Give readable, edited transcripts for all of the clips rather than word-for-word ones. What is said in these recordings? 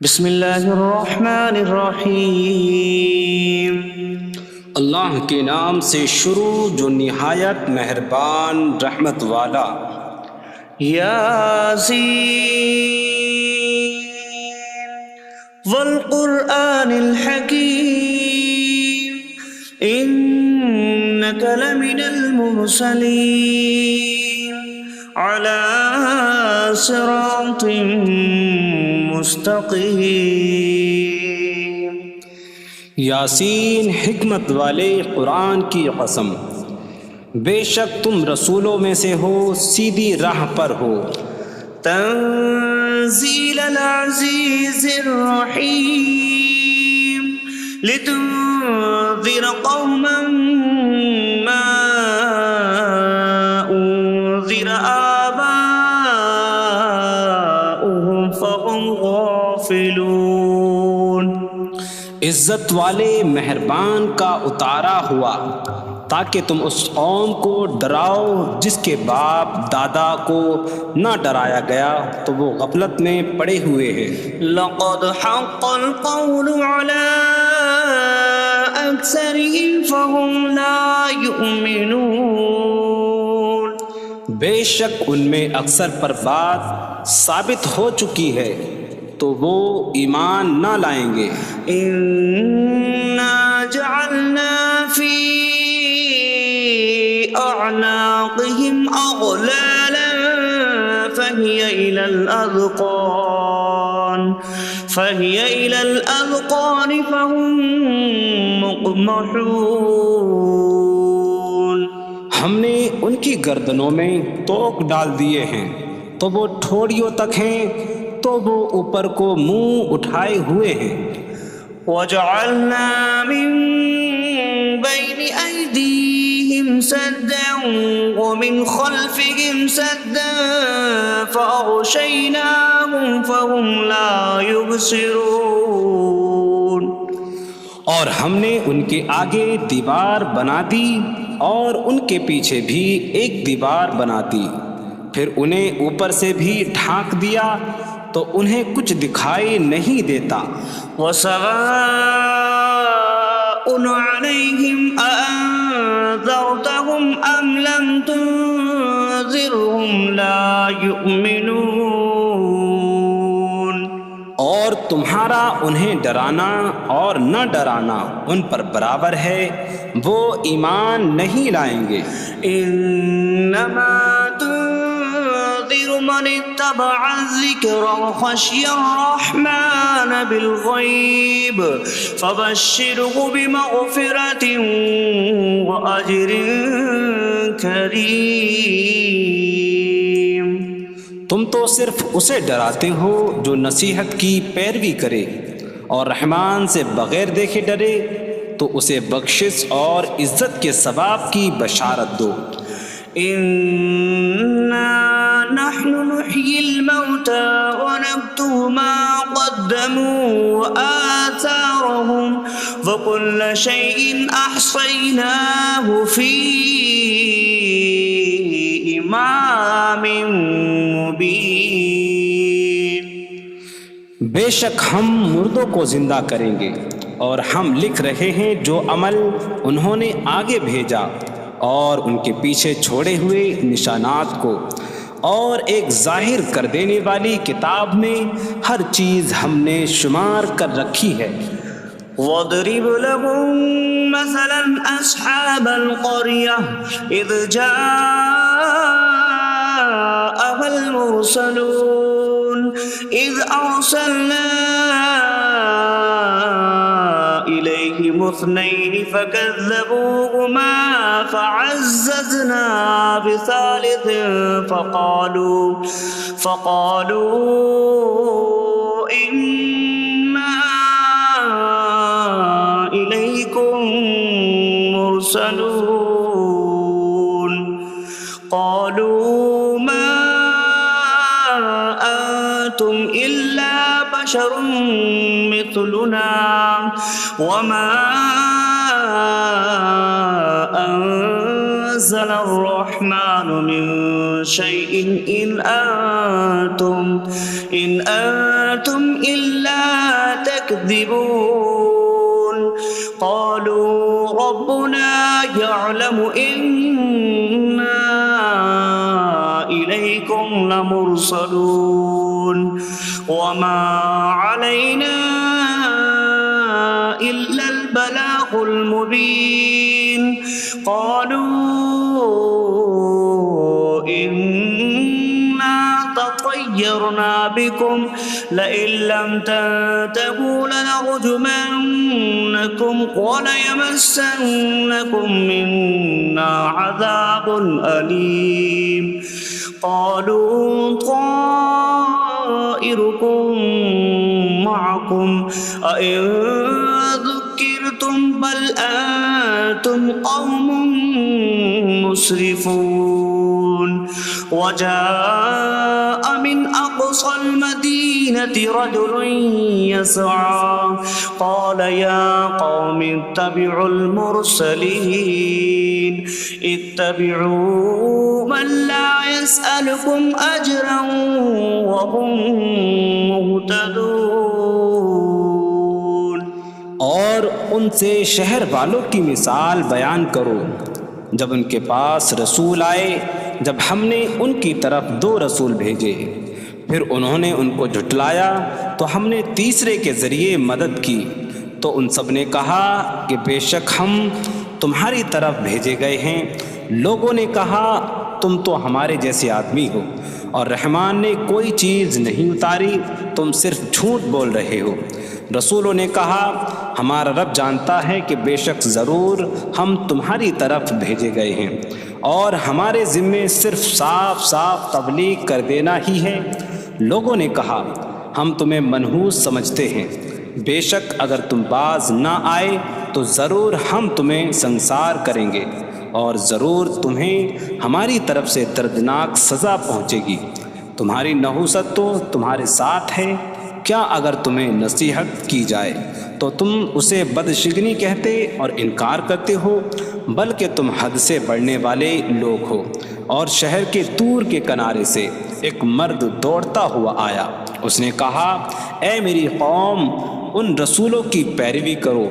بسم اللہ الرحمن الرحیم۔ اللہ کے نام سے شروع جو نہایت مہربان رحمت والا۔ یاسین والقرآن الحکیم انک لمن المرسلین علی صراط مستقیم۔ یاسین حکمت والے قرآن کی قسم، بے شک تم رسولوں میں سے ہو، سیدھی راہ پر ہو۔ تنزیل العزیز الرحیم لتنذر قوما ما انذر آباؤهم فهم غافلون۔ عزت والے مہربان کا اتارا ہوا تاکہ تم اس قوم کو ڈراؤ جس کے باپ دادا کو نہ ڈرایا گیا تو وہ غفلت میں پڑے ہوئے ہیں۔ لقد حق القول على أكثرهم فهم لا يؤمنون۔ بے شک ان میں اکثر پر بات ثابت ہو چکی ہے تو وہ ایمان نہ لائیں گے۔ إنا جعلنا في أعناقهم أغلالا فهي إلى الأذقان فهم مقمحون۔ ہم نے ان کی گردنوں میں توق ڈال دیے ہیں تو وہ ٹھوڑیوں تک ہیں، تو وہ اوپر کو منہ اٹھائے ہوئے ہیں۔ وجعلنا من بين أيديهم سدا ومن خلفهم سدا فأغشيناهم فهم لا يبصرون۔ اور ہم نے ان کے آگے دیوار بنا دی اور ان کے پیچھے بھی ایک دیوار بنا دی، پھر انہیں اوپر سے بھی ڈھانک دیا تو انہیں کچھ دکھائی نہیں دیتا۔ وسواء عليهم أأنذرتهم أم لم تنذرهم لا يؤمنون۔ اور تمہارا انہیں ڈرانا اور نہ ڈرانا ان پر برابر ہے، وہ ایمان نہیں لائیں گے۔ انما تنذر من اتبع الذکر وخشی الرحمن بالغیب فبشره بمغفرة واجر کریم۔ تم تو صرف اسے ڈراتے ہو جو نصیحت کی پیروی کرے اور رحمان سے بغیر دیکھے ڈرے، تو اسے بخشش اور عزت کے ثواب کی بشارت دو۔ انا نحن نحيي الموتى ونكتب ما قدموا وآثارهم وكل شيء أحصيناه في إمام مبين۔ بے شک ہم مردوں کو زندہ کریں گے اور ہم لکھ رہے ہیں جو عمل انہوں نے آگے بھیجا اور ان کے پیچھے چھوڑے ہوئے نشانات کو، اور ایک ظاہر کر دینے والی کتاب میں ہر چیز ہم نے شمار کر رکھی ہے۔ وَاضْرِبْ لَهُم مَّثَلًا أَصْحَابَ الْقَرْيَةِ إِذْ جَاءَهَا الْمُرْسَلُونَ إِذْ أَرْسَلْنَا إِلَيْهِمُ اثْنَيْنِ فَكَذَّبُوهُمَا فَعَزَّزْنَا بِثَالِثٍ فَقَالُوا إِنَّا إِلَيْكُمْ مُرْسَلُونَ۔ قَالُوا مَا أَنتُمْ إِلَّا بَشَرٌ مِثْلُنَا وَمَا أَنتُمْ نزل الرحمن من شيء إن أنتم إلا تكذبون قالوا ربنا يعلم إنا إليكم لمرسلون وما علينا إلا البلاغ المبين قالوا إنا تطيرنا بكم لئن لم تنتهوا لنرجمنكم وليمسنكم منا عذاب أليم قالوا طائركم معكم أئن ذكرتم بل أنتم قوم مسرفون وجاء من أقصى المدينة رجل يسعى قال يا قوم اتبعوا المرسلين اتبعوا من لا يسألكم أجرا وهم مهتدون اور ان سے شہر والوں کی مثال بیان کرو جب ان کے پاس رسول آئے جب ہم نے ان کی طرف 2 رسول بھیجے پھر انہوں نے ان کو جھٹلایا تو ہم نے تیسرے کے ذریعے مدد کی تو ان سب نے کہا کہ بے شک ہم تمہاری طرف بھیجے گئے ہیں لوگوں نے کہا تم تو ہمارے جیسے آدمی ہو اور رحمان نے کوئی چیز نہیں اتاری تم صرف جھوٹ بول رہے ہو رسولوں نے کہا ہمارا رب جانتا ہے کہ بے شک ضرور ہم تمہاری طرف بھیجے گئے ہیں اور ہمارے ذمے صرف صاف صاف تبلیغ کر دینا ہی ہے لوگوں نے کہا ہم تمہیں منحوس سمجھتے ہیں بے شک اگر تم باز نہ آئے تو ضرور ہم تمہیں سنسار کریں گے اور ضرور تمہیں ہماری طرف سے دردناک سزا پہنچے گی تمہاری نحوست تو تمہارے ساتھ ہے کیا اگر تمہیں نصیحت کی جائے تو تم اسے بدشگنی کہتے اور انکار کرتے ہو بلکہ تم حد سے بڑھنے والے لوگ ہو اور شہر کے دور کے کنارے سے ایک مرد دوڑتا ہوا آیا اس نے کہا اے میری قوم ان رسولوں کی پیروی کرو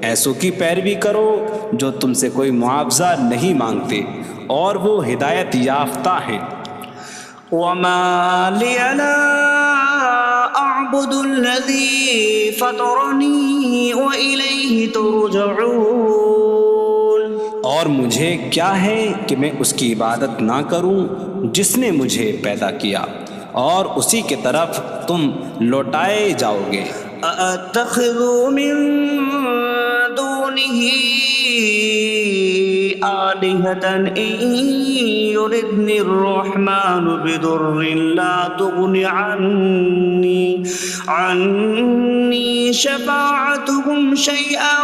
ایسوں کی پیروی کرو جو تم سے کوئی معاوضہ نہیں مانگتے اور وہ ہدایت یافتہ ہیں وما لي لا أعبد الذي فطرني وإليه ترجعون اور مجھے کیا ہے کہ میں اس کی عبادت نہ کروں جس نے مجھے پیدا کیا اور اسی کی طرف تم لوٹائے جاؤ گے أأتخذ من دونه آلهة إن يردني الرحمن بضر لا تغن عني شفاعتهم شيئا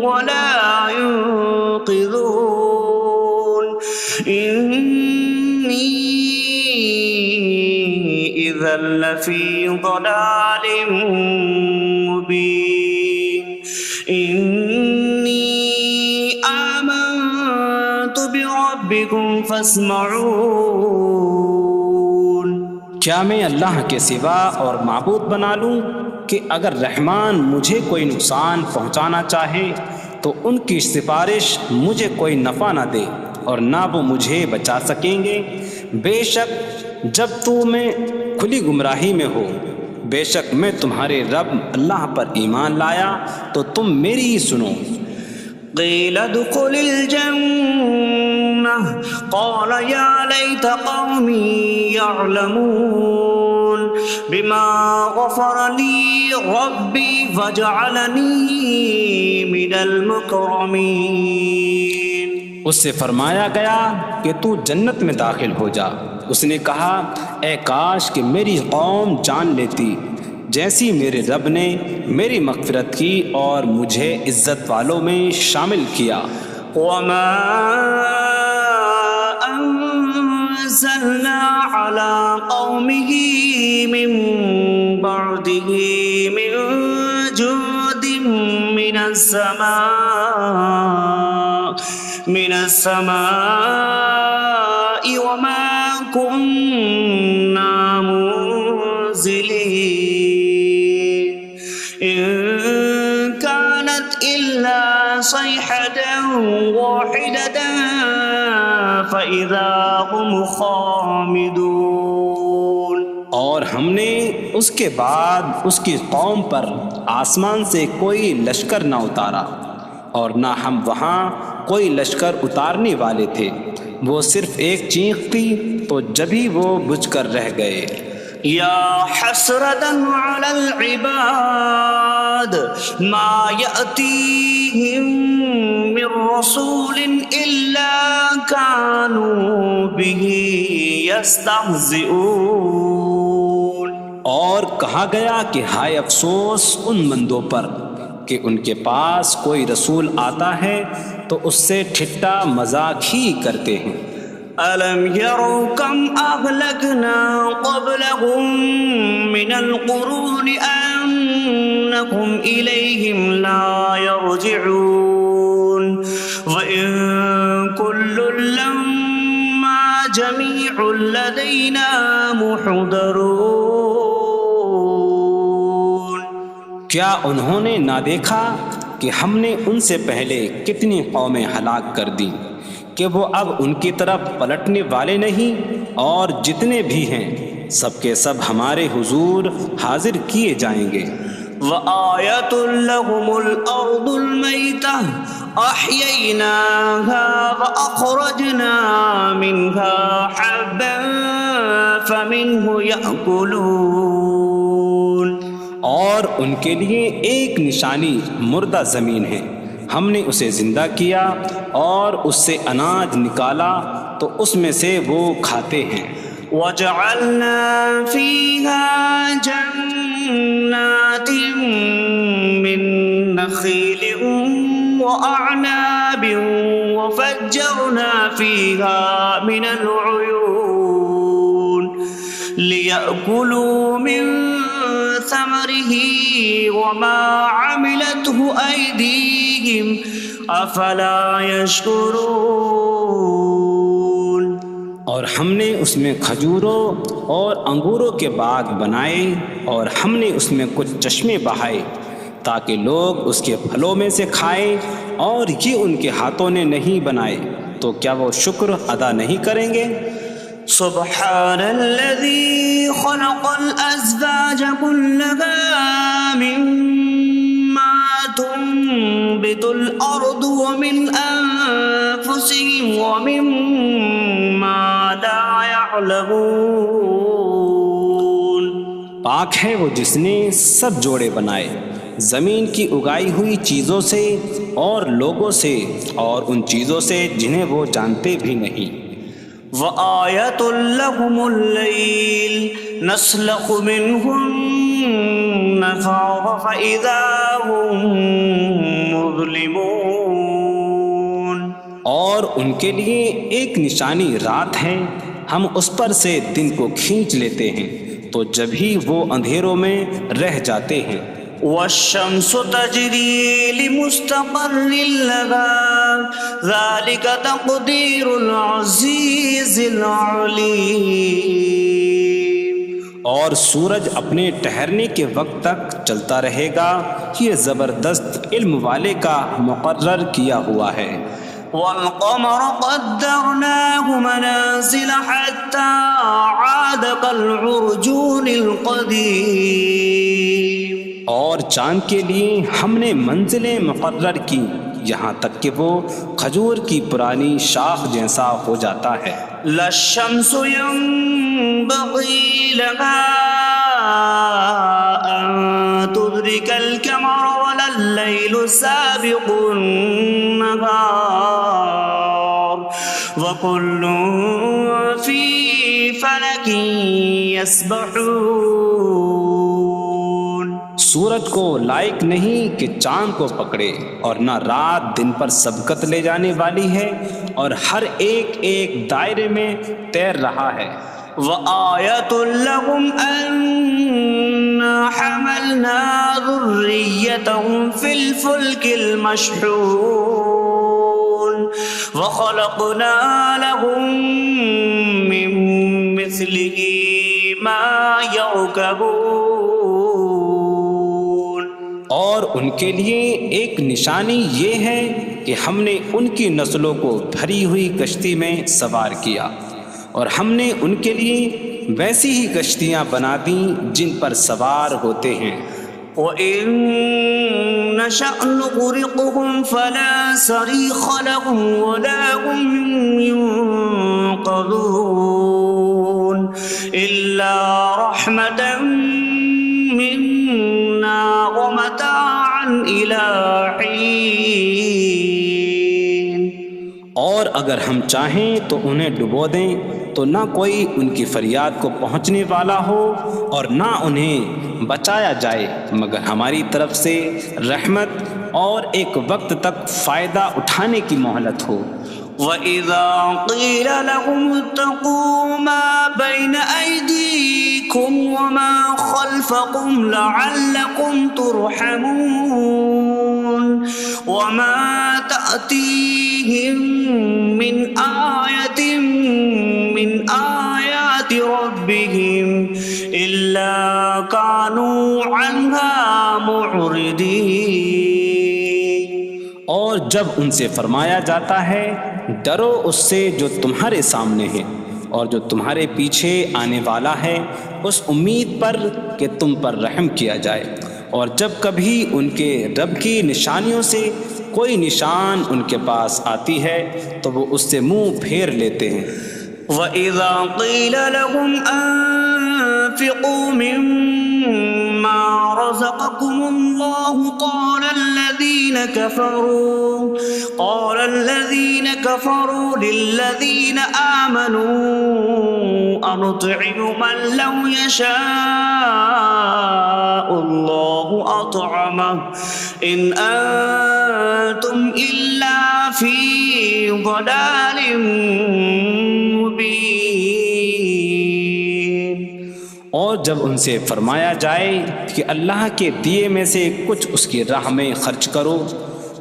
ولا ينقذون إني إذا لفي ضلال مبين إني آمنت بربكم فاسمعون کیا میں اللہ کے سوا اور معبود بنا لوں کہ اگر رحمان مجھے کوئی نقصان پہنچانا چاہے تو ان کی سفارش مجھے کوئی نفع نہ دے اور نہ وہ مجھے بچا سکیں گے بے شک جب میں کھلی گمراہی میں ہو بے شک میں تمہارے رب اللہ پر ایمان لایا تو تم میری ہی سنو قيل ادخل الجنة قال يا ليت قومي يعلمون بما غفر لي ربي فجعلني من المكرمين اس سے فرمایا گیا کہ تو جنت میں داخل ہو جا اس نے کہا اے کاش کہ میری قوم جان لیتی جیسی میرے رب نے میری مغفرت کی اور مجھے عزت والوں میں شامل کیا وما أنزلنا على قومه من بعده من جود من السماء من السماء وما كنا منزلين إن كانت إلا صيحة واحدة فإذا هم خامدون۔ اور ہم نے اس کے بعد اس کی قوم پر آسمان سے کوئی لشکر نہ اتارا، اور نہ ہم وہاں کوئی لشکر اتارنے والے تھے، وہ صرف ایک چیخ تھی تو جبھی وہ بجھ کر رہ گئے۔ یا حسرة على العباد ما يأتيهم من رسول إلا كانوا به يستهزئون۔ اور کہا گیا کہ ہائے افسوس ان بندوں پر کہ ان کے پاس کوئی رسول آتا ہے تو اس سے ٹھٹا مذاق ہی کرتے ہیں۔ أَلَمْ يَرَوْا كَمْ أَهْلَكْنَا قَبْلَهُمْ مِنَ الْقُرُونِ أَنَّكُمْ إِلَيْهِمْ لَا يَرْجِعُونَ وَإِن كُلٌّ لَّمَّا جَمِيعٌ لَّدَيْنَا مُحْضَرُونَ۔ کیا انہوں نے نہ دیکھا کہ ہم نے ان سے پہلے کتنی قومیں ہلاک کر دیں کہ وہ اب ان کی طرف پلٹنے والے نہیں، اور جتنے بھی ہیں سب کے سب ہمارے حضور حاضر کیے جائیں گے۔ وَآيَةٌ لَّهُمُ الْأَرْضُ الْمَيْتَةُ أَحْيَيْنَاهَا وَأَخْرَجْنَا مِنْهَا حَبًّا فَمِنْهُ يَأْكُلُونَ۔ اور ان کے لیے ایک نشانی مردہ زمین ہے، ہم نے اسے زندہ کیا اور اس سے اناج نکالا تو اس میں سے وہ کھاتے ہیں۔ وَجَعَلْنَا فِيهَا جَنَّاتٍ مِّن نَّخِيلٍ وَأَعْنَابٍ وَفَجَّرْنَا فِيهَا مِنَ الْعُيُونِ لِيَأْكُلُوا مِن ثَمَرِهِ وَمَا عَمِلَتْهُ أَيْدِيهِمْ أَفَلَا يَشْكُرُونَ۔ اور ہم نے اس میں کھجوروں اور انگوروں کے باغ بنائے، اور ہم نے اس میں کچھ چشمے بہائے تاکہ لوگ اس کے پھلوں میں سے کھائیں، اور یہ ان کے ہاتھوں نے نہیں بنائے، تو کیا وہ شکر ادا نہیں کریں گے؟ سبحان الذي خلق الأزواج كلها مما تنبت الأرض ومن أنفسهم ومما لا يعلمون۔ پاک ہے وہ جس نے سب جوڑے بنائے زمین کی اگائی ہوئی چیزوں سے اور لوگوں سے اور ان چیزوں سے جنہیں وہ جانتے بھی نہیں۔ وَآيَةٌ لَّهُمُ اللَّيْلُ نَسْلَخُ مِنْهُ النَّهَارَ فَإِذَا هُم مُظْلِمُونَ۔ اور ان کے لیے ایک نشانی رات ہے، ہم اس پر سے دن کو کھینچ لیتے ہیں تو جبھی وہ اندھیروں میں رہ جاتے ہیں۔ وَالشَّمْسُ تَجْرِي لِمُسْتَقَرٍّ لَّهَا ذَلِكَ تَقْدِيرُ الْعَزِيزِ الْعَلِيمِ۔ اور سورج اپنے ٹھہرنے کے وقت تک چلتا رہے گا، یہ زبردست علم والے کا مقرر کیا ہوا ہے۔ وَالْقَمَرَ قَدَّرْنَاهُ مَنَازِلَ حَتَّى عَادَ كَالْعُرْجُونِ الْقَدِيمِ۔ اور چاند کے لیے ہم نے منزلیں مقرر کی یہاں تک کہ وہ کھجور کی پرانی شاخ جیسا ہو جاتا ہے۔ لا الشمس ينبغي لها أن تدرك القمر ولا الليل سابق النهار وكل في فلك يسبحون۔ سورج کو لائق نہیں کہ چاند کو پکڑے، اور نہ رات دن پر سبقت لے جانے والی ہے، اور ہر ایک ایک دائرے میں تیر رہا ہے۔ وَآيَةٌ لَّهُمْ أَنَّا حَمَلْنَا ذُرِّيَّتَهُمْ فِي الْفُلْكِ الْمَشْحُونِ۔ وخلقنا لهم من مثله ما يركبون. اور ان کے لیے ایک نشانی یہ ہے کہ ہم نے ان کی نسلوں کو بھری ہوئی کشتی میں سوار کیا، اور ہم نے ان کے لیے ویسی ہی کشتیاں بنا دیں جن پر سوار ہوتے ہیں. وَإِن نَّشَأْ نُغْرِقْهُمْ فَلَا صَرِيخَ لَهُمْ وَلَا هُمْ يُنقَذُونَ إِلَّا رَحْمَةً مِّنَّا وَمَتَاعًا إِلَىٰ حِينٍ. اور اگر ہم چاہیں تو انہیں ڈبو دیں تو نہ کوئی ان کی فریاد کو پہنچنے والا ہو اور نہ انہیں بچایا جائے مگر ہماری طرف سے رحمت اور ایک وقت تک فائدہ اٹھانے کی مہلت ہو. وَإِذَا قِيلَ لَهُمُ اتَّقُوا مَا بَيْنَ أَيْدِيكُمْ وَمَا خَلْفَكُمْ لَعَلَّكُمْ تُرْحَمُونَ وَمَا تَأْتِيهِم مِّنْ آيَةٍ مِّنْ آيَاتِ رَبِّهِمْ إِلَّا كَانُوا عَنْهَا مُعْرِضِينَ. اور جب ان سے فرمایا جاتا ہے ڈرو اس سے جو تمہارے سامنے ہے اور جو تمہارے پیچھے آنے والا ہے، اس امید پر کہ تم پر رحم کیا جائے، اور جب کبھی ان کے رب کی نشانیوں سے کوئی نشان ان کے پاس آتی ہے تو وہ اس سے منہ پھیر لیتے ہیں. وَإِذَا قِيلَ لَهُمْ أَنفِقُوا مِمَّا رَزَقَكُمُ اللَّهُ قَالَ الَّذِينَ كَفَرُوا لِلَّذِينَ آمَنُوا أَنُطْعِمُ مَن لَّوْ يَشَاءُ اللَّهُ أَطْعَمَهُ إِنْ أَنتُمْ إِلَّا فِي ضَلَالٍ مبین. اور جب ان سے فرمایا جائے کہ اللہ کے دیے میں سے کچھ اس کی راہ میں خرچ کرو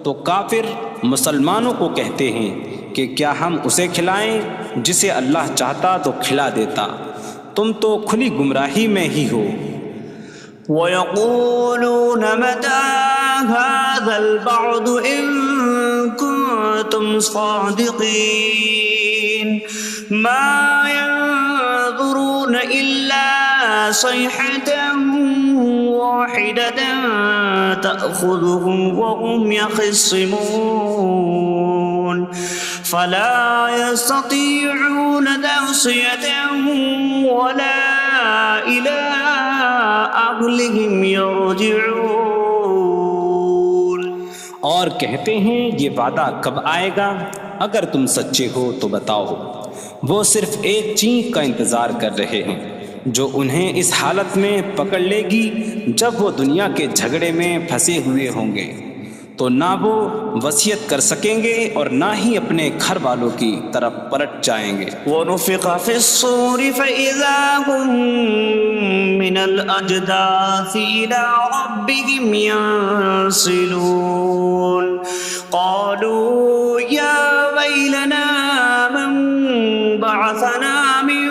تو کافر مسلمانوں کو کہتے ہیں کہ کیا ہم اسے کھلائیں جسے اللہ چاہتا تو کھلا دیتا، تم تو کھلی گمراہی میں ہی ہو. وَيَقُولُونَ مَتَىٰ هَٰذَا الْوَعْدُ إِن كُنتُمْ صَادِقِينَ مَا يَنظُرُونَ إِلَّا صَيْحَةً وَاحِدَةً تَأْخُذُهُمْ وَهُمْ يَخِصِّمُونَ فَلَا يَسْتَطِيعُونَ تَوْصِيَةً وَلَا إِلَىٰ أَهْلِهِمْ يَرْجِعُونَ. اور کہتے ہیں یہ وعدہ کب آئے گا؟ اگر تم سچے ہو تو بتاؤ. وہ صرف ایک چینک کا انتظار کر رہے ہیں جو انہیں اس حالت میں پکڑ لے گی جب وہ دنیا کے جھگڑے میں پھنسے ہوئے ہوں گے، تو نہ وہ وصیت کر سکیں گے اور نہ ہی اپنے گھر والوں کی طرف پلٹ جائیں گے. وَنُفِخَ فِي الصُّورِ فَإِذَا هُم مِّنَ الْأَجْدَاثِ إِلَىٰ رَبِّهِمْ يَنسِلُونَ قَالُوا يَا وَيْلَنَا مَن بَعَثَنَا مِن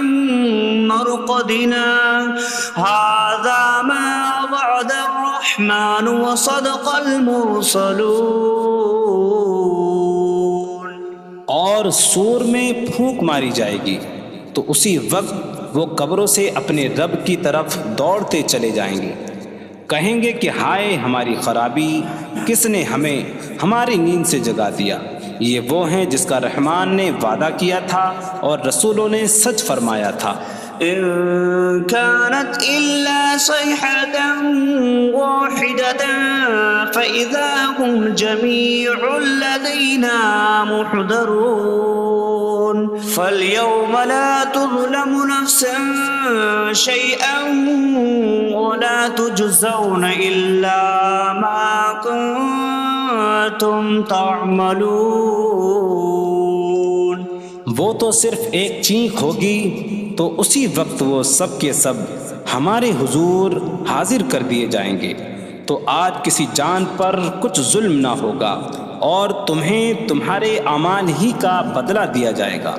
مَّرْقَدِنَا هَٰذَا مَا وَعَدَ الرَّحْمَٰنُ وَصَدَقَ الْمُرْسَلُونَ. اور سور میں پھونک ماری جائے گی تو اسی وقت وہ قبروں سے اپنے رب کی طرف دوڑتے چلے جائیں گے، کہیں گے کہ ہائے ہماری خرابی، کس نے ہمیں ہماری نیند سے جگا دیا. یہ وہ ہیں جس کا رحمان نے وعدہ کیا تھا اور رسولوں نے سچ فرمایا تھا. إن كانت إلا صيحة واحدة فإذا هم جميع لدينا محضرون. فاليوم لا تظلم نفس شيئا ولا تجزون إلا ما كنتم تعملون. وہ تو صرف ایک چینک ہوگی تو اسی وقت وہ سب کے سب ہمارے حضور حاضر کر دیے جائیں گے، تو آج کسی جان پر کچھ ظلم نہ ہوگا اور تمہیں تمہارے اعمال ہی کا بدلہ دیا جائے گا۔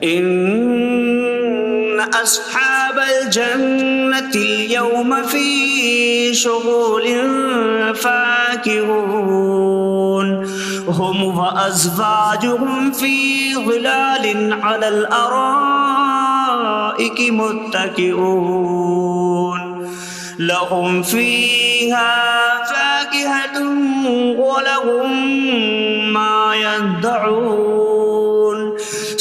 إن أصحاب الجنة اليوم في شغل فاكهون هم وأزواجهم في ظلال على الأرائك متكئون لهم فيها فاكهة ولهم ما يدعون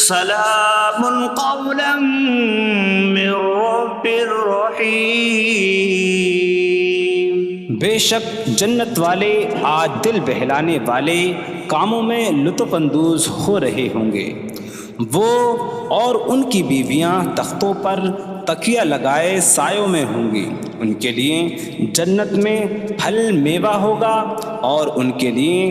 سلام قولا من رب رحیم۔ بے شک جنت والے آج دل بہلانے والے کاموں میں لطف اندوز ہو رہے ہوں گے۔ وہ اور ان کی بیویاں تختوں پر تکیہ لگائے سایوں میں ہوں گی۔ ان کے لیے جنت میں پھل میوہ ہوگا اور ان کے لیے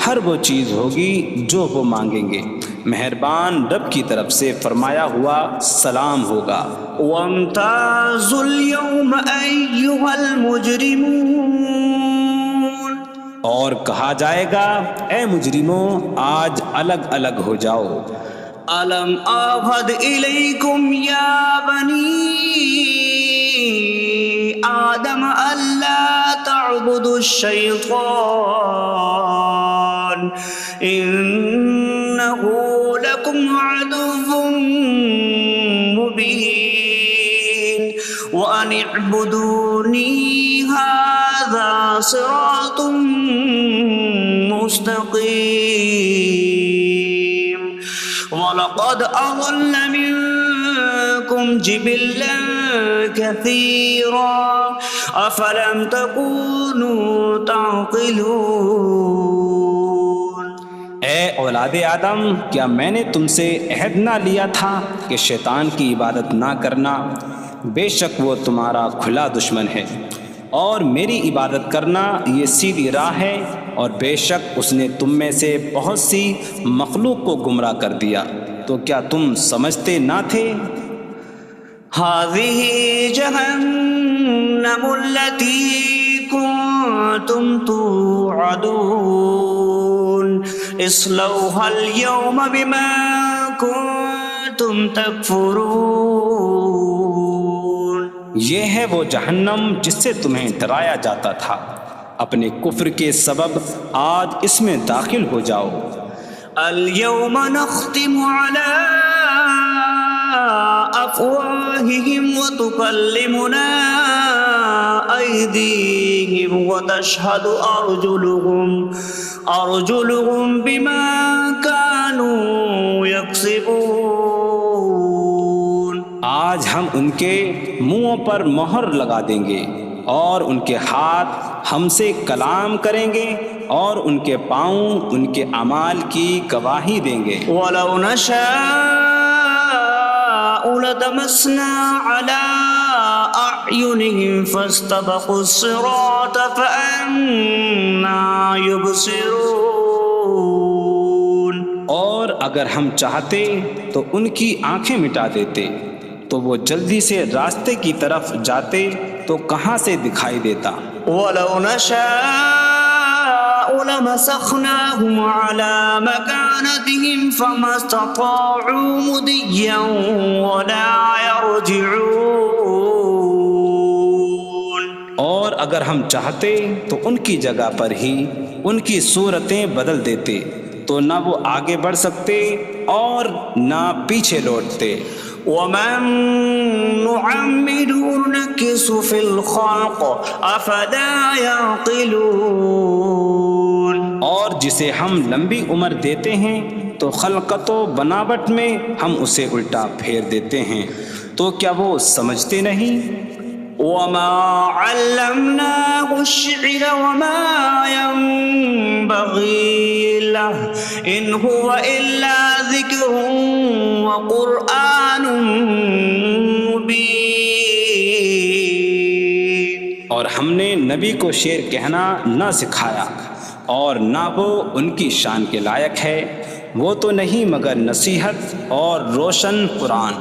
ہر وہ چیز ہوگی جو وہ مانگیں گے۔ مہربان رب کی طرف سے فرمایا ہوا سلام ہوگا۔ وامتازوا اليوم أيها المجرمون، اور کہا جائے گا اے مجرموں آج الگ الگ ہو جاؤ۔ ألم أعهد إليكم يا بني آدم ألا تعبدوا الشيطان إنه لكم عدو مبين وأن اعبدوني هذا صراط مستقيم وَلَقَدْ أَضَلَّ مِنكُمْ جِبِلًّا كَثِيرًا أَفَلَمْ تَكُونُوا تَعْقِلُونَ۔ اے اولاد آدم، کیا میں نے تم سے عہد نہ لیا تھا کہ شیطان کی عبادت نہ کرنا؟ بے شک وہ تمہارا کھلا دشمن ہے، اور میری عبادت کرنا یہ سیدھی راہ ہے، اور بے شک اس نے تم میں سے بہت سی مخلوق کو گمراہ کر دیا، تو کیا تم سمجھتے نہ تھے؟ هذه جهنم التي كنتم توعدون اصلوها اليوم بما كنتم تكفرون۔ یہ ہے وہ جہنم جس سے تمہیں ڈرایا جاتا تھا، اپنے کفر کے سبب آج اس میں داخل ہو جاؤ۔ اليوم نختم على أفواههم وتكلمنا أيديهم وتشهد أرجلهم بما كانوا يكسبون۔ آج ہم ان کے منہوں پر مہر لگا دیں گے، اور ان کے ہاتھ ہم سے کلام کریں گے، اور ان کے پاؤں ان کے اعمال کی گواہی دیں گے۔ وَلَوْ نَشَاءُ لَطَمَسْنَا عَلَىٰ أَعْيُنِهِمْ فَاسْتَبَقُوا الصِّرَاطَ فَأَنَّىٰ يُبْصِرُونَ۔ اور اگر ہم چاہتے تو ان کی آنکھیں مٹا دیتے، تو وہ جلدی سے راستے کی طرف جاتے تو کہاں سے دکھائی دیتا۔ وَلَوْ نَشَاءُ لَمَسَخْنَاهُمْ عَلَىٰ مَكَانَتِهِمْ فَمَا اسْتَطَاعُوا مُضِيًّا وَلَا يَرْجِعُونَ۔ اور اگر ہم چاہتے تو ان کی جگہ پر ہی ان کی صورتیں بدل دیتے، تو نہ وہ آگے بڑھ سکتے اور نہ پیچھے لوٹتے۔ وَمَن نُعَمِّرْهُ نُنَكِّسْهُ فِي الْخَلْقِ أَفَلَا يَعْقِلُونَ۔ اور جسے ہم لمبی عمر دیتے ہیں تو خلقت و بناوٹ میں ہم اسے الٹا پھیر دیتے ہیں، تو کیا وہ سمجھتے نہیں؟ وَمَا عَلَّمْنَاهُ الشِّعْرَ وَمَا يَنبَغِي لَهُ إِنْ هُوَ إِلَّا ذِكْرٌ وَقُرْآنٌ مُبِينٌ۔ اور ہم نے نبی کو شعر کہنا نہ سکھایا، اور نہ وہ ان کی شان کے لائق ہے، وہ تو نہیں مگر نصیحت اور روشن قرآن۔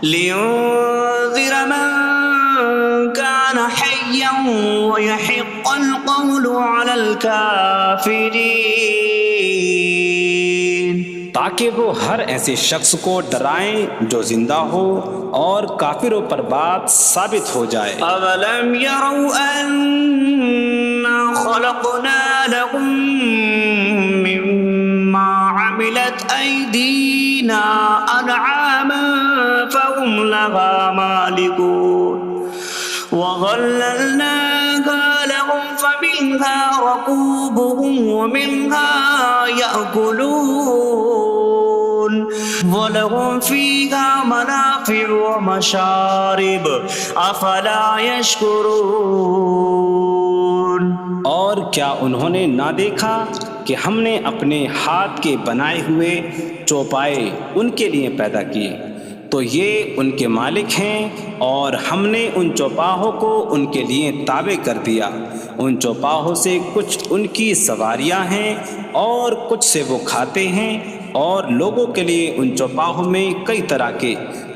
لِيُنذِرَ مَن كَانَ حَيًّا حيا ويحق القول على الكافرين تاکہ وہ ہر ایسے شخص کو ڈرائیں جو زندہ ہو اور کافروں پر بات ثابت ہو جائے۔ أولم يروا أنا خلقنا لهم مما عملت أيدينا أنعاما فهم لها مالكون وظللناها لهم فمنها ركوبهم ومنها يأكلون وَلَهُمْ فِيهَا مَنَافِعُ وَمَشَارِبُ أَفَلَا يَشْكُرُونَ۔ اور کیا انہوں نے نہ دیکھا کہ ہم نے اپنے ہاتھ کے بنائے ہوئے چوپائے ان کے لیے پیدا کیے، تو یہ ان کے مالک ہیں، اور ہم نے ان چوپاہوں کو ان کے لیے تابع کر دیا۔ ان چوپاہوں سے کچھ ان کی سواریاں ہیں اور کچھ سے وہ کھاتے ہیں، اور لوگوں کے لیے ان چوپاہوں میں کئی طرح کے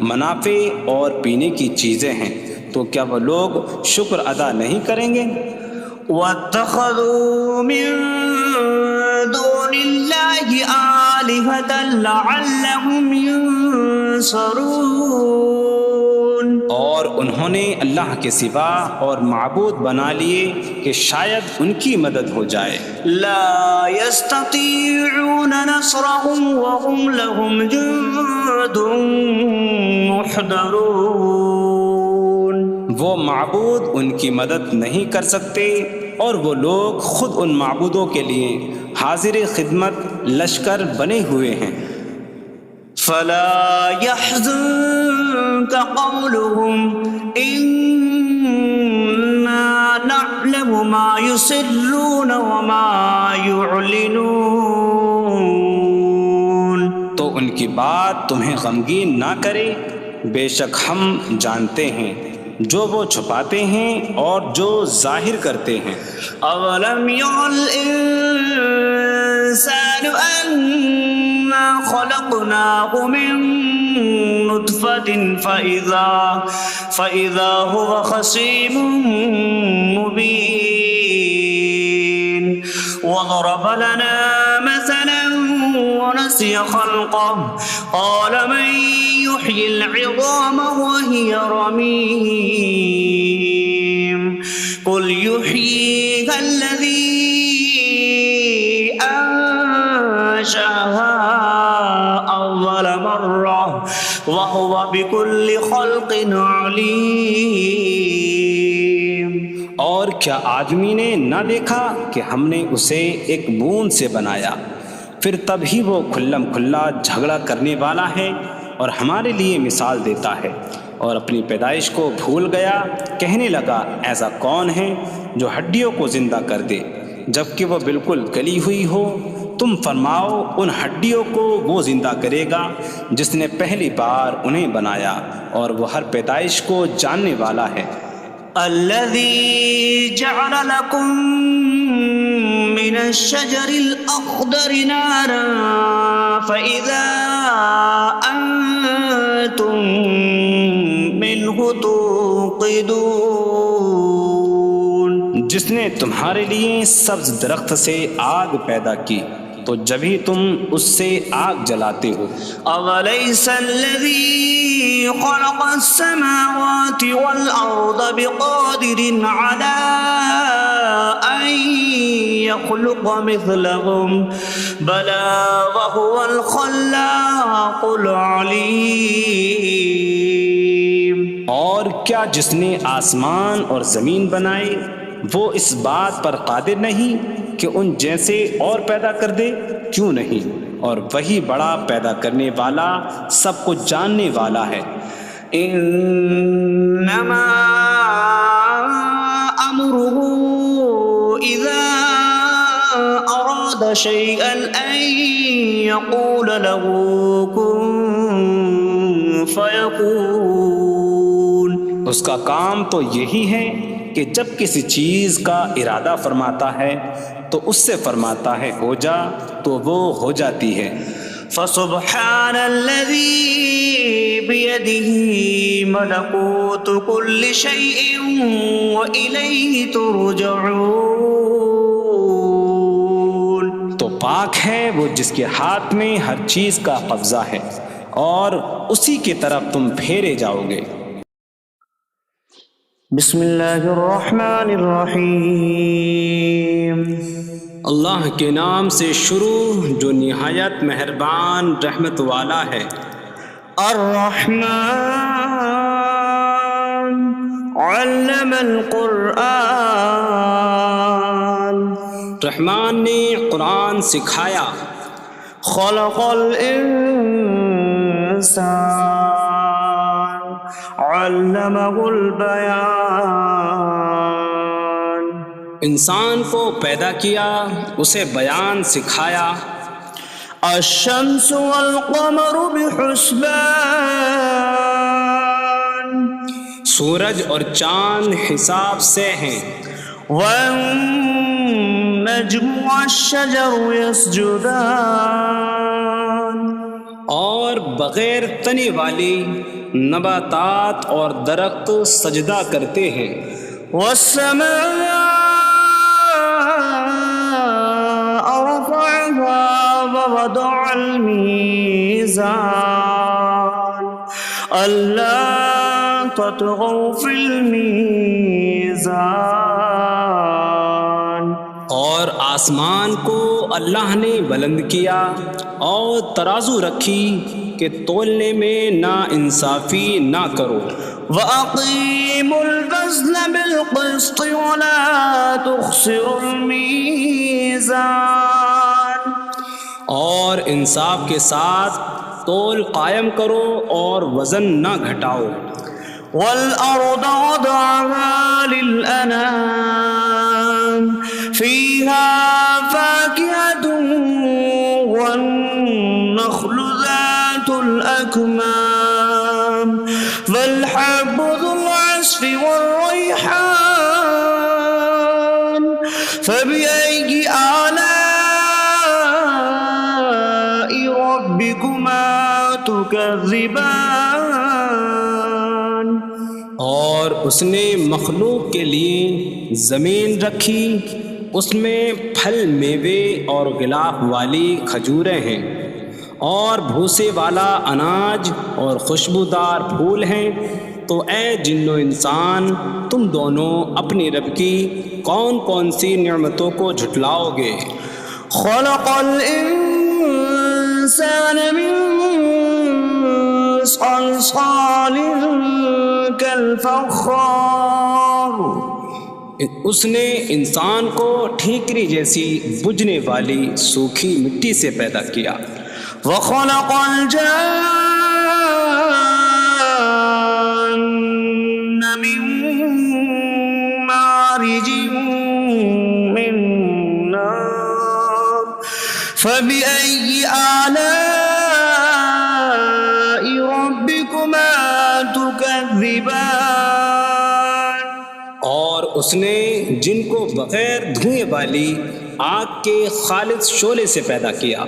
منافع اور پینے کی چیزیں ہیں، تو کیا وہ لوگ شکر ادا نہیں کریں گے؟ وَاتَّخَذُوا مِن دُونِ اللَّهِ آلِهَةً لَعَلَّهُمْ يُنصَرُونَ۔ اور انہوں نے اللہ کے سوا اور معبود بنا لیے کہ شاید ان کی مدد ہو جائے۔ لا يستطيعون نصرهم وهم لهم جند محضرون۔ وہ معبود ان کی مدد نہیں کر سکتے، اور وہ لوگ خود ان معبودوں کے لیے حاضر خدمت لشکر بنے ہوئے ہیں۔ فلا يحزنك قولهم إنا نعلم ما يسرون وما يعلنون۔ تو ان کی بات تمہیں غمگین نہ کرے، بے شک ہم جانتے ہیں جو وہ چھپاتے ہیں اور جو ظاہر کرتے ہیں۔ اولم ير الانسان انا خلقناه من نطفة فإذا هو خصيم مبين وضرب لنا مثلا ونسي خلقه قال من يحيي العظام وهي رميم قل يحييها الذي أنشأها أول مرة وهو بكل خلق عليم۔ اور کیا آدمی نے نہ دیکھا کہ ہم نے اسے ایک بوند سے بنایا، پھر تب ہی وہ کھلم کھلا جھگڑا کرنے والا ہے اور ہمارے لیے مثال دیتا ہے، اور اپنی پیدائش کو بھول گیا، کہنے لگا ایسا کون ہے جو ہڈیوں کو زندہ کر دے جبکہ وہ بالکل گلی ہوئی ہو؟ تم فرماؤ ان ہڈیوں کو وہ زندہ کرے گا جس نے پہلی بار انہیں بنایا، اور وہ ہر پیدائش کو جاننے والا ہے۔ الذي جعل لكم من الشجر الأخضر نارا فإذا أنتم منه توقدون۔ جس نے تمہارے لیے سبز درخت سے آگ پیدا کی تو جبھی تم اس سے آگ جلاتے ہو۔ أَوَلَيْسَ الَّذِي خَلَقَ السَّمَاوَاتِ وَالْأَرْضَ بِقَادِرٍ عَلَىٰ أَن يَخْلُقَ مِثْلَهُم بَلَىٰ وَهُوَ الْخَلَّاقُ الْعَلِيمُ۔ اور کیا جس نے آسمان اور زمین بنائے وہ اس بات پر قادر نہیں کہ ان جیسے اور پیدا کر دے؟ کیوں نہیں، اور وہی بڑا پیدا کرنے والا سب کچھ جاننے والا ہے۔ انما امره اذا اراد شيئا ان يقول له كن فيكون۔ اس کا کام تو یہی ہے کہ جب کسی چیز کا ارادہ فرماتا ہے تو اس سے فرماتا ہے ہو جا، تو وہ ہو جاتی ہے۔ فسبحان الذي بيده ملكوت كل شيء وإليه ترجعون. تو پاک ہے وہ جس کے ہاتھ میں ہر چیز کا قبضہ ہے اور اسی کی طرف تم پھیرے جاؤ گے. بسم اللہ الرحمن الرحیم. اللہ کے نام سے شروع جو نہایت مہربان رحمت والا ہے. الرحمن علم القرآن. رحمان نے قرآن سکھایا. خلق الانسان علمہ البیان. انسان کو پیدا کیا اسے بیان سکھایا. الشمس والقمر بحسبان. سورج اور چاند حساب سے ہیں. والنجم والشجر يسجدان. اور بغیر تنے والی نباتات اور درخت سجدہ کرتے ہیں. والسماء رفعها ووضع الميزان ألا تطغوا في الميزان. اور آسمان کو اللہ نے بلند کیا اور ترازو رکھی کہ تولنے میں نا انصافی نہ کرو. وَأَقِيمُوا الْوَزْنَ بِالْقِسْطِ وَلَا تُخْسِرُوا الْمِيزَانَ. اور انصاف کے ساتھ تول قائم کرو اور وزن نہ گھٹاؤ. وَالْأَرْضَ وَضَعَهَا لِلْأَنَامِ فِيهَا فَاكِهَةٌ وَالنَّخْلُ ذَاتُ الْأَكْمَامِ وَالْحَبُّ ذُو الْعَصْفِ وَالرَّيْحَانُ فَبِأَيِّ آلَاءِ رَبِّكُمَا تُكَذِّبَانِ. اور اس نے مخلوق کے لیے زمین رکھی، اس میں پھل میوے اور غلاف والی کھجوریں ہیں اور بھوسے والا اناج اور خوشبودار پھول ہیں. تو اے جن و انسان تم دونوں اپنی رب کی کون کون سی نعمتوں کو جھٹلاؤ گے. خلق الانسان من صلصال کالفخار. اس نے انسان کو ٹھیکری جیسی بجھنے والی سوکھی مٹی سے پیدا کیا. وخلق الجان من مارج من نار فبأي آلاء ربكما تكذبان. اور اس نے جن کو بغیر دھوئیں والی آگ کے خالص شعلے سے پیدا کیا.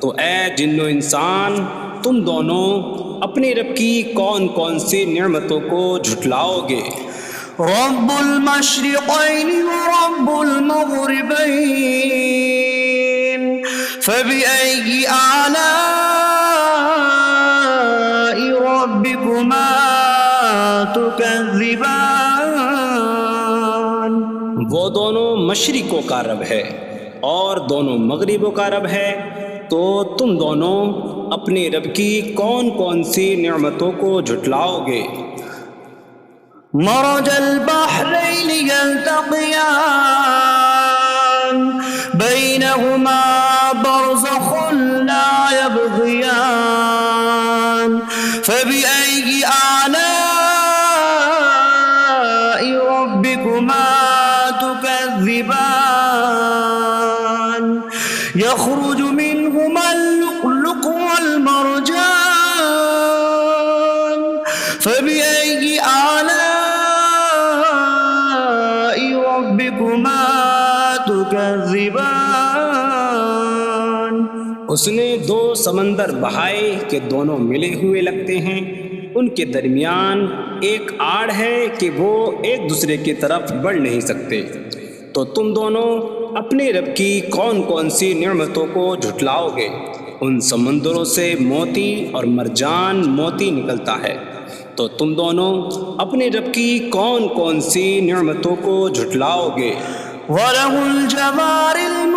تو اے جن و انسان تم دونوں اپنے رب کی کون کون سی نعمتوں کو جھٹلاؤ گے. رب المشرقین ورب المغربین فبأي آلاء ربكما تكذبان. وہ دونوں مشرقوں کا رب ہے اور دونوں مغربوں کا رب ہے. تو تم دونوں اپنے رب کی کون کون سی نعمتوں کو جھٹلاؤ گے. مرج البحرین یلتقیان بینہما برزخ لا یبغیان فبأي آلاء ربكما تكذبان. يخرج منهما اللؤلؤ والمرجان فبأي آلاء ربكما تكذبان. اس نے دو سمندر بہائے کہ دونوں ملے ہوئے لگتے ہیں، ان کے درمیان ایک آڑ ہے کہ وہ ایک دوسرے کی طرف بڑھ نہیں سکتے، تو تم دونوں اپنے رب کی کون کون سی نعمتوں کو جھٹلاؤ گے؟ ان سمندروں سے موتی اور مرجان موتی نکلتا ہے، تو تم دونوں اپنے رب کی کون کون سی نعمتوں کو جھٹلاؤ گے؟ وَلَهُ الْجَوَارِ الْمُنشَآتُ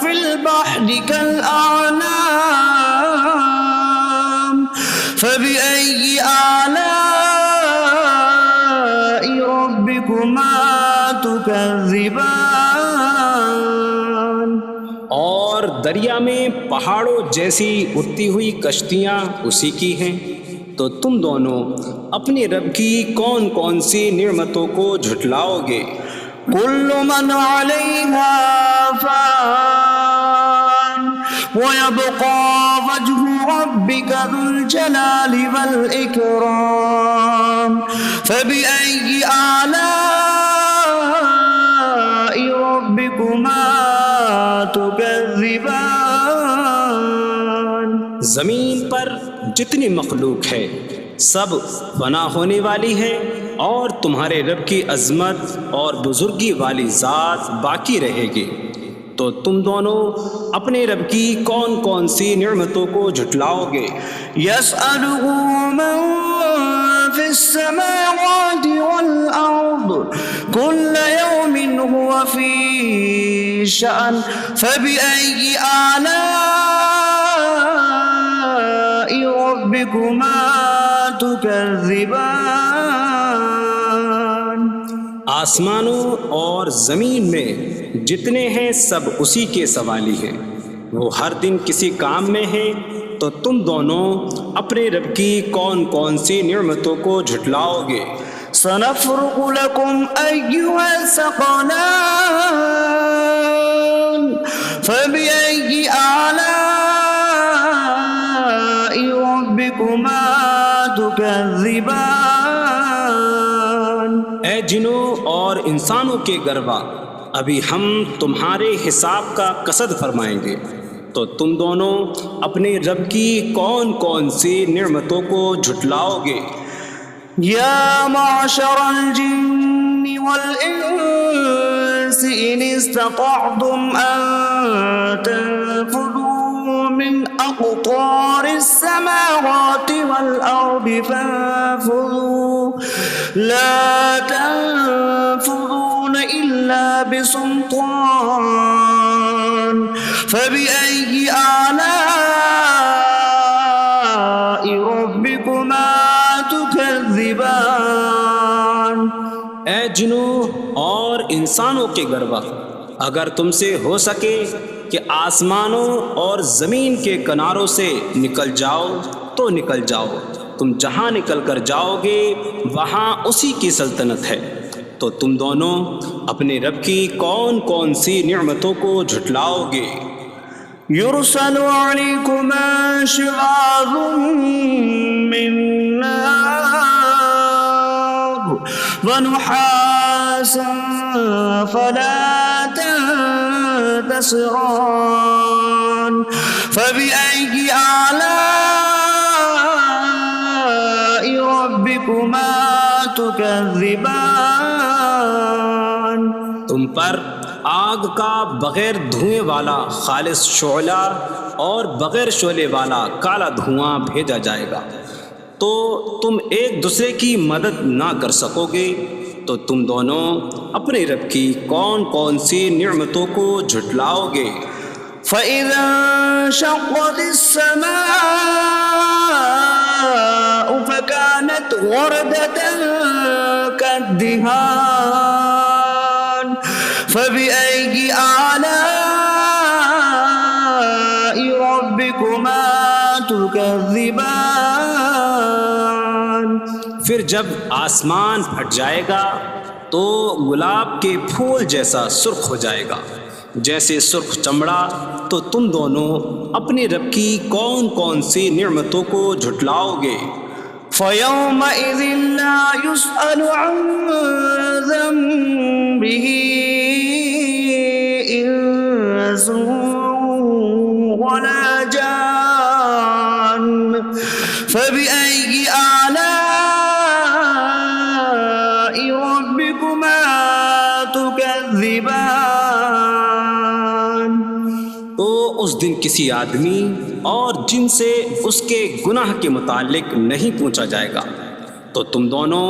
فِي الْبَحْرِ كَالْأَعْلَامِ فَبِأَيِّ آلَاءِ رَبِّكُمَا تُكَذِّبَانِ۔ اور دریا میں پہاڑوں جیسی اڑتی ہوئی کشتیاں اسی کی ہیں، تو تم دونوں اپنے رب کی کون کون سی نعمتوں کو جھٹلاؤ گے؟ كُلُّ مَنْ عَلَيْهَا فَانٍ وَيَبْقَى وَجْهُ رَبِّكَ ذُو الْجَلَالِ وَالْإِكْرَامِ فَبِأَيِّ آلَاءِ رَبِّكُمَا تُكَذِّبَانِ۔ زمین پر جتنی مخلوق ہے سب فنا ہونے والی ہے، اور تمہارے رب کی عظمت اور بزرگی والی ذات باقی رہے گی، تو تم دونوں اپنے رب کی کون کون سی نعمتوں کو جھٹلاؤ گے؟ يَسْأَلُهُ مَن فِي السَّمَاوَاتِ وَالْأَرْضِ كُلَّ يَوْمٍ هُوَ فِي شَأْنٍ فَبِأَيِّ آلَاءِ رَبِّكُمَا تُكَذِّبَانِ۔ آسمانوں اور زمین میں جتنے ہیں سب اسی کے سوالی ہیں، وہ ہر دن کسی کام میں ہیں، تو تم دونوں اپنے رب کی کون کون سی نعمتوں کو جھٹلاؤ گے؟ سَنَفْرُغُ لَكُمْ أَيُّهَ الثَّقَلَانِ فَبِأَيِّ آلَاءِ رَبِّكُمَا تُكَذِّبَانِ۔ اے جنوں اور انسانوں کے گروہ، ابھی ہم تمہارے حساب کا قصد فرمائیں گے، تو تم دونوں اپنے رب کی کون کون سی نعمتوں کو جھٹلاؤ گے؟ يَا مَعْشَرَ الْجِنِّ وَالْإِنسِ إِنِ اسْتَطَعْتُمْ أَن تَنفُذُوا مِنْ أَقْطَارِ السَّمَاوَاتِ وَالْأَرْضِ فَانفُذُوا لَا تَنفُذُونَ إِلَّا بِسُلْطَانٍ فَبِأَيِّ آلَاءِ رَبِّكُمَا تُكَذِّبَانِ۔ اے جنوں اور انسانوں کے گروہ، اگر تم سے ہو سکے کہ آسمانوں اور زمین کے کناروں سے نکل جاؤ تو نکل جاؤ، تم جہاں نکل کر جاؤ گے وہاں اسی کی سلطنت ہے، تو تم دونوں اپنے رب کی کون کون سی نعمتوں کو جھٹلاؤ گے؟ يُرْسَلُ عَلَيْكُمَا شِوَاظٌ مِّن نَّارٍ وَنُحَاسٌ فَلَا تَنتَصِرَانِ فَبِأَيِّ آلَاءِ رَبِّكُمَا تُكَذِّبَانِ۔ تم پر آگ کا بغیر دھوئیں والا خالص شعلہ اور بغیر شعلے والا کالا دھواں بھیجا جائے گا، تو تم ایک دوسرے کی مدد نہ کر سکو گے، تو تم دونوں اپنے رب کی کون کون سی نعمتوں کو جھٹلاؤ گے؟ فَإِذَا انشَقَّتِ السَّمَاءُ فَكَانَتْ وَرْدَةً كَالدِّهَانِ فَبِأَيِّ آلَاءِ رَبِّكُمَا تُكَذِّبَانِ۔ پھر جب آسمان پھٹ جائے گا تو گلاب کے پھول جیسا سرخ ہو جائے گا، جیسے سرخ چمڑا، تو تم دونوں اپنے رب کی کون کون سی نعمتوں کو جھٹلاؤ گے؟ فَيَوْمَئِذٍ لَا يُسْأَلُ عَن ذَنبِهِ إِنسٌ فبأي آلاء ربكما تكذبان؟ تو اس دن کسی آدمی اور جن سے اس کے گناہ کے متعلق نہیں پوچھا جائے گا، تو تم دونوں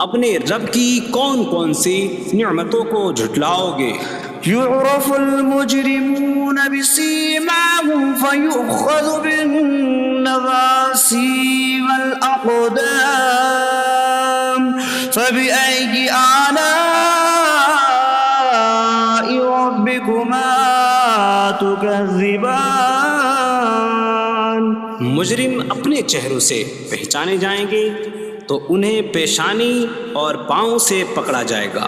اپنے رب کی کون کون سی نعمتوں کو جھٹلاؤ گے؟ يعرف المجرمون بسيماهم فيؤخذ بالنواصي والأقدام فبأي آلاء ربكما تكذبان؟ مجرم اپنے چہروں سے پہچانے جائیں گے تو انہیں پیشانی اور پاؤں سے پکڑا جائے گا،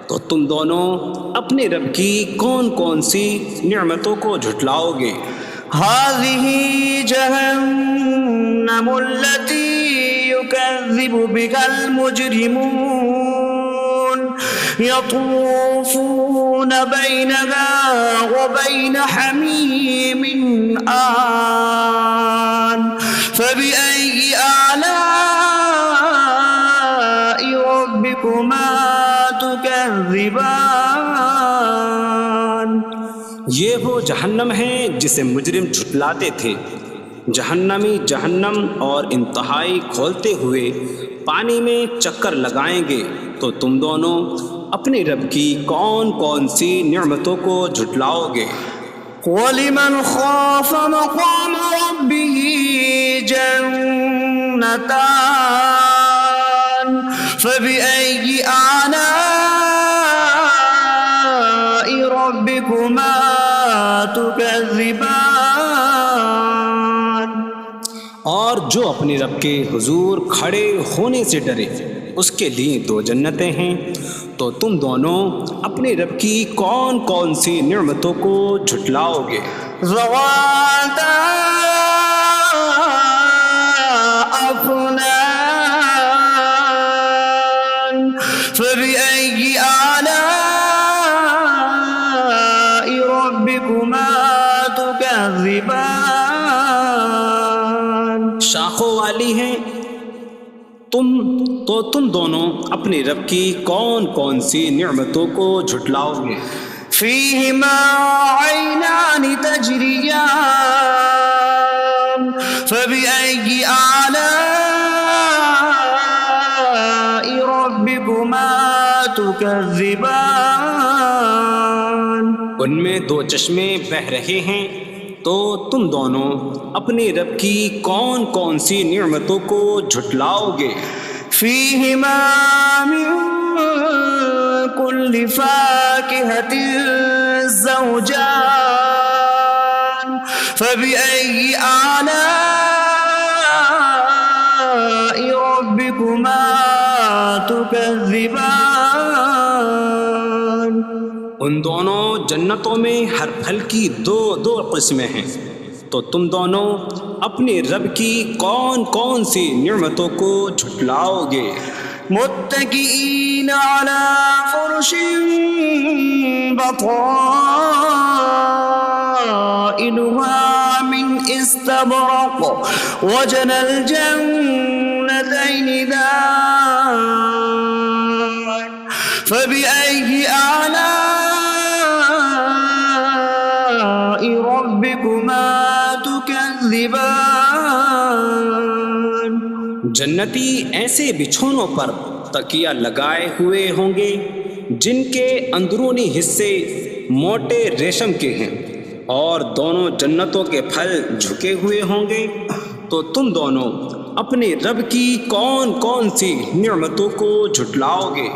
تو تم دونوں اپنے رب کی کون کون سی نعمتوں کو جھٹلاؤ گے؟ هذه جهنم التي يكذب بها المجرمون يطوفون بينها وبين حميم آن فبأي آلاء ربكما تكذبان؟ یہ وہ جہنم ہے جسے مجرم جھٹلاتے تھے۔ جہنمی جہنم اور انتہائی کھولتے ہوئے پانی میں چکر لگائیں گے، تو تم دونوں اپنے رب کی کون کون سی نعمتوں کو جھٹلاؤ گے؟ وَلِمَنْ خَافَ مَقَامَ رَبِّهِ جَنَّتَانِ فَبِأَيِّ آلَاءِ رَبِّكُمَا تُكَذِّبَانِ؟ اور جو اپنے رب کے حضور کھڑے ہونے سے ڈرے، اس کے لیے دو جنتیں ہیں، تو تم دونوں اپنے رب کی کون کون سی نعمتوں کو جھٹلاؤ گے؟ ذواتا افنان فبأي آلاء ربكما تكذبان؟ شاخوں والی ہیں تم دونوں اپنے رب کی کون کون سی نعمتوں کو جھٹلاؤ گے؟ فيهما عينان تجريان فبأي آلاء ربكما تكذبان؟ ان میں دو چشمے بہہ رہے ہیں، تو تم دونوں اپنے رب کی کون کون سی نعمتوں کو جھٹلاؤ گے؟ فيهما من كل فاكهة زوجان فبأي آلاء ربكما تكذبان؟ ان دونوں جنتوں میں ہر پھل کی دو قسمیں ہیں، تو تم دونوں اپنے رب کی کون کون سی نعمتوں کو جھٹلاؤ گے؟ متكئين على فرش بطائنها من استبرق وجنى الجنتين دان فبأي آلاء ربكما تكذبان؟ جنتی ایسے بچھونوں پر تکیہ لگائے ہوئے ہوں گے جن کے اندرونی حصے موٹے ریشم کے ہیں، اور دونوں جنتوں کے پھل جھکے ہوئے ہوں گے، تو تم دونوں اپنے رب کی کون کون سی نعمتوں کو جھٹلاؤ گے؟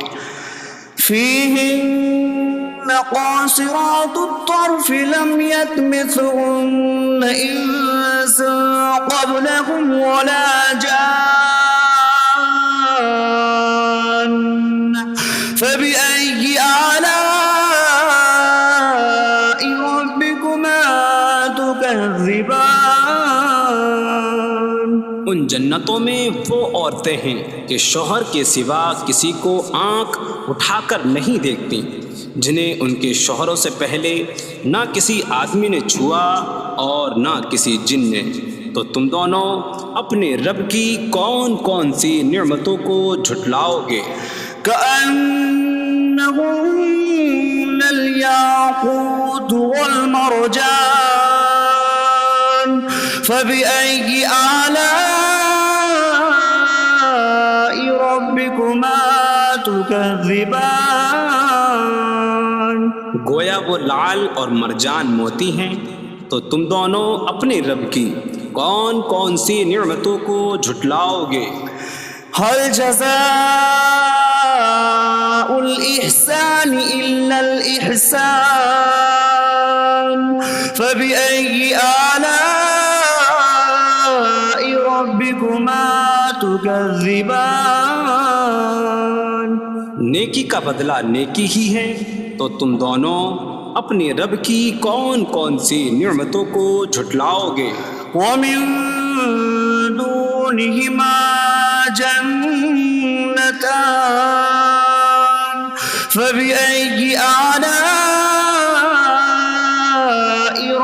فيهن قاصرات الطرف لم يطمثهن إنس قبلهم ولا جان فبأي آلاء ربكما تكذبان؟ ان جنتوں میں وہ عورتیں ہیں کہ شوہر کے سوا کسی کو آنکھ اٹھا کر نہیں دیکھتی، جنہیں ان کے شوہروں سے پہلے نہ کسی آدمی نے چھوا اور نہ کسی جن نے، تو تم دونوں اپنے رب کی کون کون سی نعمتوں کو جھٹلاؤ گے؟ كأنهن الياقوت والمرجان فبأي آلاء ربكما تكذبان گویا وہ لعل اور مرجان موتی ہیں، تو تم دونوں اپنے رب کی کون کون سی نعمتوں کو جھٹلاؤ گے؟ هل جزاء الإحسان إلا الإحسان فبأي آلاء ربكما تكذبان نیکی کا بدلہ نیکی ہی ہے، تو تم دونوں اپنے رب کی کون کون سی نعمتوں کو جھٹلاؤ گے؟ ومن دونهما جنتان فبأي آلاء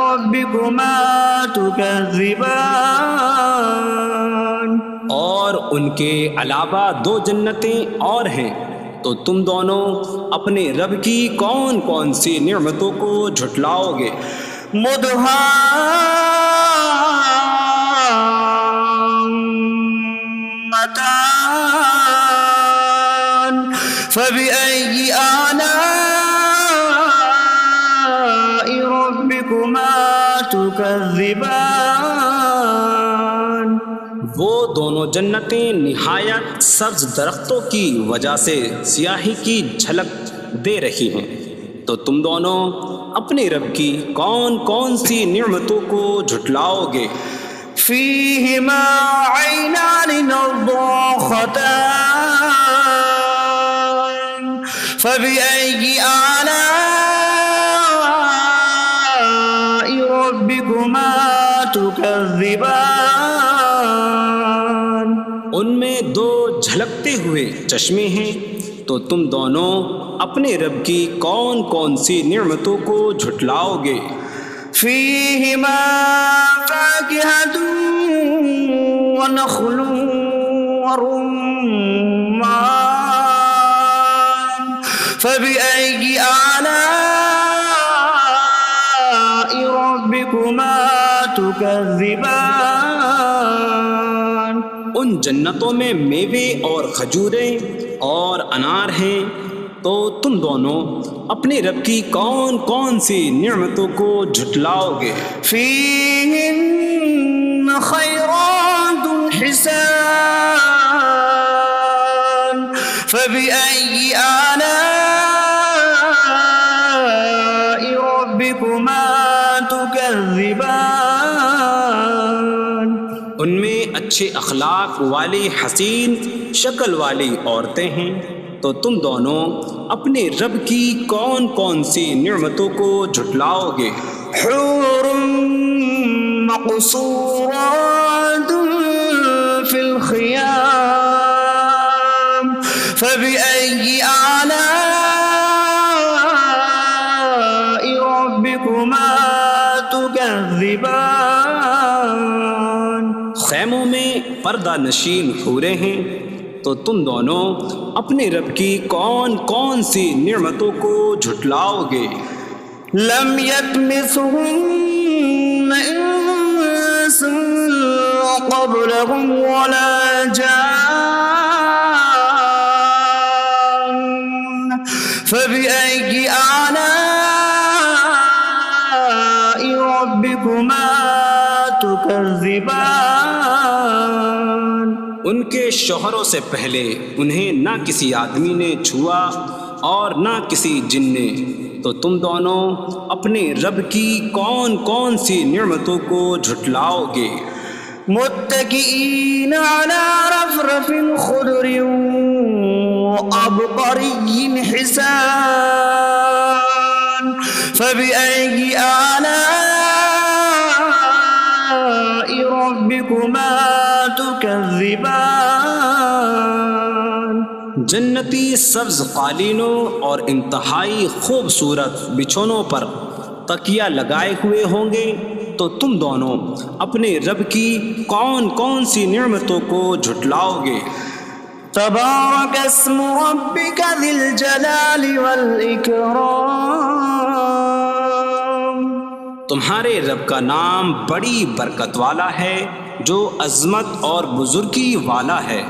ربكما تكذبان اور ان کے علاوہ دو جنتیں اور ہیں، تو تم دونوں اپنے رب کی کون کون سی نعمتوں کو جھٹلاؤ گے؟ مدهامتان فبأي آلاء ربكما تكذبان وہ دونوں جنتیں نہایت سبز درختوں کی وجہ سے سیاہی کی جھلک دے رہی ہیں، تو تم دونوں اپنے رب کی کون کون سی نعمتوں کو جھٹلاؤ گے؟ فيهما عينان نضاختان فبأي آلاء ربكما تكذبان ان میں دو جھلکتے ہوئے چشمے ہیں، تو تم دونوں اپنے رب کی کون کون سی نعمتوں کو جھٹلاؤ گے؟ فيهما فاكهة ونخل ورمان فبأي آلاء ربكما تكذبان ان جنتوں میں میوے اور کھجوریں اور انار ہیں، تو تم دونوں اپنے رب کی کون کون سی نعمتوں کو جھٹلاؤ گے؟ فيهن خيرات حسان فبأي آلاء ربكما تكذبان ان میں اچھے اخلاق والی حسین شکل والی عورتیں ہیں، تو تم دونوں اپنے رب کی کون کون سی نعمتوں کو جھٹلاؤ گے؟ حور مقصورات في الخيام فبأي آلاء ربكما تكذبان خیموں میں پردہ نشین حوریں ہیں، تو تم دونوں اپنے رب کی کون کون سی نعمتوں کو جھٹلاؤ گے؟ لم يطمثهن انس قبلهم ولا جان فبأي آلاء ربكما تكذبان ان کے شوہروں سے پہلے انہیں نہ کسی آدمی نے چھوا اور نہ کسی جن نے، تو تم دونوں اپنے رب کی کون کون سی نعمتوں کو جھٹلاؤ گے؟ متكئين على رفرف خضر وعبقري حسان فبأي آلاء ربكما تكذبان جنتی سبز قالینوں اور انتہائی خوبصورت بچھونوں پر تکیہ لگائے ہوئے ہوں گے، تو تو تم دونوں اپنے رب کی کون کون سی نعمتوں کو جھٹلاؤ گے؟ تبارک اسم ربک ذی الجلال والاکرام، تمہارے رب کا نام بڑی برکت والا ہے جو عظمت اور بزرگی والا ہے۔